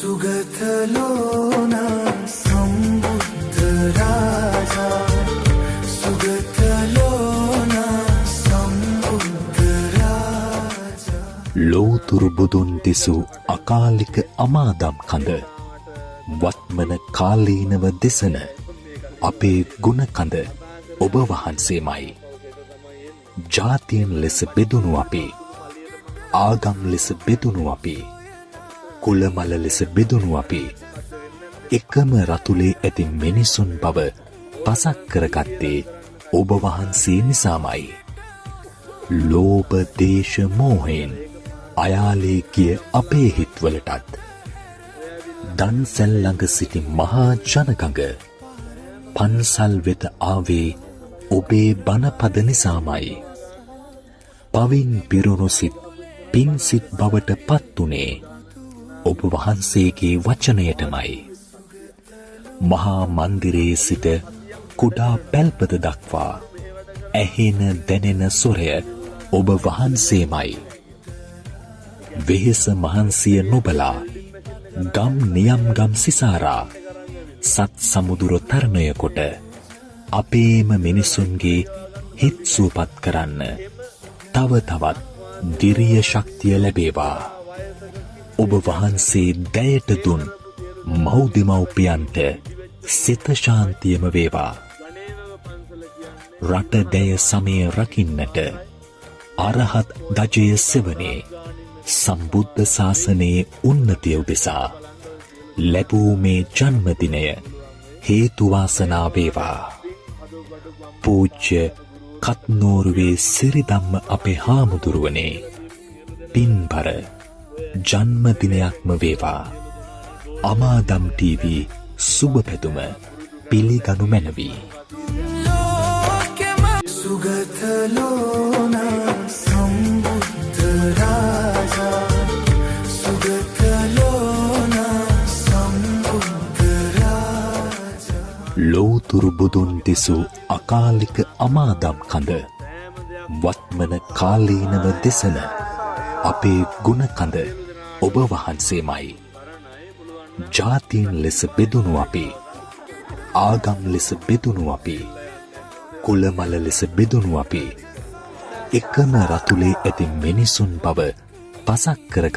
සුගතලෝන සම්බුද්ධ රාජා සුගතලෝන සම්බුද්ධ රාජා ලෝතුරු බුදුන් දෙසූ අකාලික අමාදම් කඳ වත්මන කාලීනව දෙසන අපේ ගුණ කඳ ඔබ වහන්සේමයි. ජාතියන් ලෙස බෙදුණු අපේ ආගම් ලෙස බෙදුණු අපේ කුලමල ලෙස බෙදුණු අපේ එකම රතුලේ ඇති මිනිසුන් බව පසක් කරගත්තේ ඔබ වහන්සේ නිසාමයි. ලෝභ දේශ මෝහයෙන් අයාලේ ගිය අපේ හිත්වලටත් දන්සැල් ළඟ සිටි මහා ජනගඟ පන්සල් වෙත ආවේ ඔබේ බණපද නිසාමයි. පවින් පිරුණු සිත් පින් සිත් බවට පත්ුනේ ඔබ වහන්සේගේ වචනයටමයි. මහා මන්දිරයේ සිට කුඩා පැල්පත දක්වා ඇහෙන දැනෙන සොරය ඔබ වහන්සේමයි. වෙහෙස මහන්සිය නොබලා ගම් නියම් ගම් සිසාරා සත් සමුදුර තරණය කොට අපේම මිනිසුන්ගේ හිත් සුවපත් කරන්න තව තවත් දිරිය ශක්තිය ලැබේවා. ඔබ වහන්සේ දයට දුන් මව්දෙමව්පියන්ට සිත ශාන්තියම වේවා. රට දැය සමය රකින්නට අරහත් දජය සෙවනේ සම්බුද්ධ ශාසනයේ උන්නතිය උදෙසා ලැබූ මේ ජන්මදිනය හේතු වාසනා වේවා. පූජ්‍ය කත්නෝරුවේ සිරිධම්ම අපේ හාමුදුරුවනේ පින්බර ජන්මදිනයක්ම වේවා. අමාදම් ටීවී සුබ පැතුම පිළිගනු මැනවි. සුගතලෝන සම්බුද්ධ රාජා සුගතලෝන සම්බුද්ධ රාජා ලෝතුරු බුදුන් දෙසූ අකාලික අමාදම් කඳ වත්මන කාලීනව දෙසන අපේ ගුණ කඳ ඔබ වහන්සේමයි. ජාතීන් ලෙස බෙදුණු අපේ ආගම් ලෙස බෙදුණු අපේ කුලමල ලෙස බෙදුණු අපේ එකම රතුලේ ඇති මිනිසුන් බව පසක් කරගත්